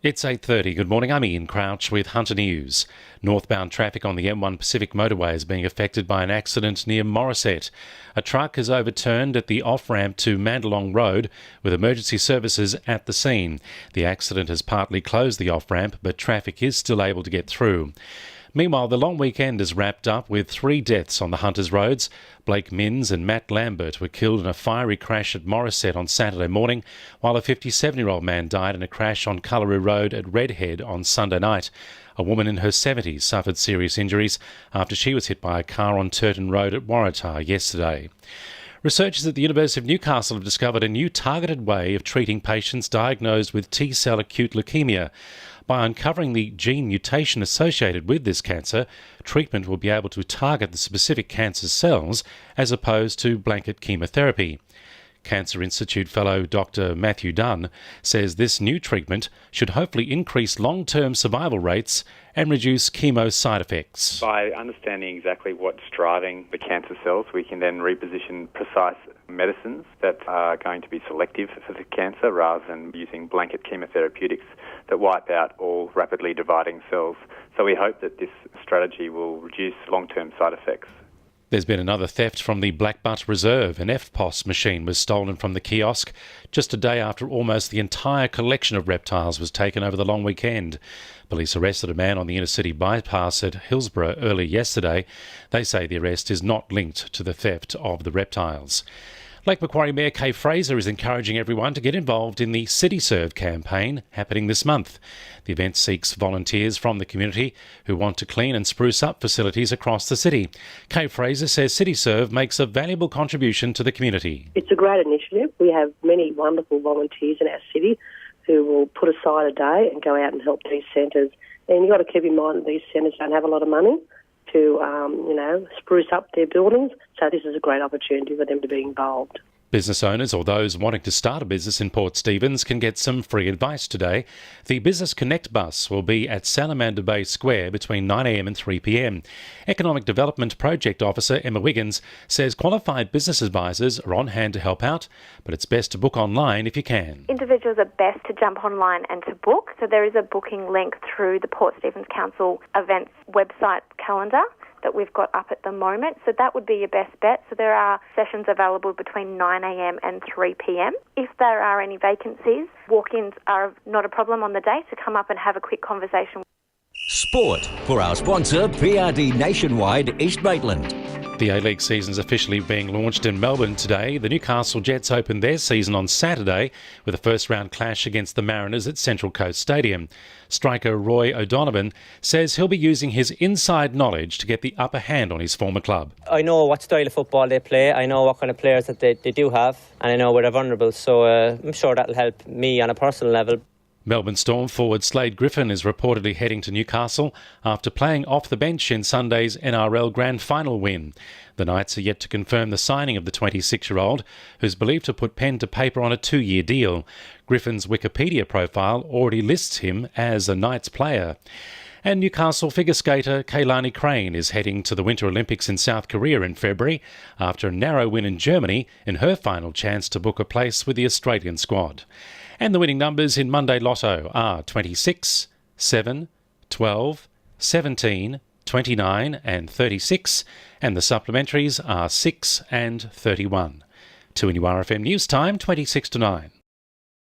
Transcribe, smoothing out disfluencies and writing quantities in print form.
It's 8:30. Good morning. I'm Ian Crouch with Hunter News. Northbound traffic on the M1 Pacific motorway is being affected by an accident near Morisset. A truck has overturned at the off-ramp to Mandalong Road with emergency services at the scene. The accident has partly closed the off-ramp, but traffic is still able to get through. Meanwhile, the long weekend is wrapped up with 3 deaths on the Hunters roads. Blake Minns and Matt Lambert were killed in a fiery crash at Morisset on Saturday morning, while a 57-year-old man died in a crash on Cullaroo Road at Redhead on Sunday night. A woman in her 70s suffered serious injuries after she was hit by a car on Turton Road at Waratah yesterday. Researchers at the University of Newcastle have discovered a new targeted way of treating patients diagnosed with T-cell acute leukemia. By uncovering the gene mutation associated with this cancer, treatment will be able to target the specific cancer cells as opposed to blanket chemotherapy. Cancer Institute fellow Dr. Matthew Dunn says this new treatment should hopefully increase long-term survival rates and reduce chemo side effects. By understanding exactly what's driving the cancer cells, we can then reposition precise medicines that are going to be selective for the cancer rather than using blanket chemotherapeutics that wipe out all rapidly dividing cells. So we hope that this strategy will reduce long-term side effects. There's been another theft from the Blackbutt Reserve. An FPOS machine was stolen from the kiosk just a day after almost the entire collection of reptiles was taken over the long weekend. Police arrested a man on the inner-city bypass at Hillsborough early yesterday. They say the arrest is not linked to the theft of the reptiles. Lake Macquarie Mayor Kay Fraser is encouraging everyone to get involved in the CityServe campaign happening this month. The event seeks volunteers from the community who want to clean and spruce up facilities across the city. Kay Fraser says CityServe makes a valuable contribution to the community. It's a great initiative. We have many wonderful volunteers in our city who will put aside a day and go out and help these centres. And you've got to keep in mind that these centres don't have a lot of money to, spruce up their buildings. So this is a great opportunity for them to be involved. Business owners or those wanting to start a business in Port Stephens can get some free advice today. The Business Connect bus will be at Salamander Bay Square between 9am and 3pm. Economic Development Project Officer Emma Wiggins says qualified business advisors are on hand to help out, but it's best to book online if you can. Individuals are best to jump online and to book. So there is a booking link through the Port Stephens Council events website calendar that we've got up at the moment. So that would be your best bet. So there are sessions available between 9am and 3pm. If there are any vacancies, walk-ins are not a problem on the day to come up and have a quick conversation. Sport for our sponsor PRD Nationwide East Maitland. The A-League season's officially being launched in Melbourne today. The Newcastle Jets opened their season on Saturday with a first-round clash against the Mariners at Central Coast Stadium. Striker Roy O'Donovan says he'll be using his inside knowledge to get the upper hand on his former club. I know what style of football they play, I know what kind of players that they do have, and I know where they're vulnerable, so I'm sure that'll help me on a personal level. Melbourne Storm forward Slade Griffin is reportedly heading to Newcastle after playing off the bench in Sunday's NRL Grand Final win. The Knights are yet to confirm the signing of the 26-year-old, who's believed to put pen to paper on a 2-year deal. Griffin's Wikipedia profile already lists him as a Knights player. And Newcastle figure skater Kaylani Crane is heading to the Winter Olympics in South Korea in February after a narrow win in Germany in her final chance to book a place with the Australian squad. And the winning numbers in Monday Lotto are 26, 7, 12, 17, 29 and 36, and the supplementaries are 6 and 31. 2NURFM News Time, 26 to 9.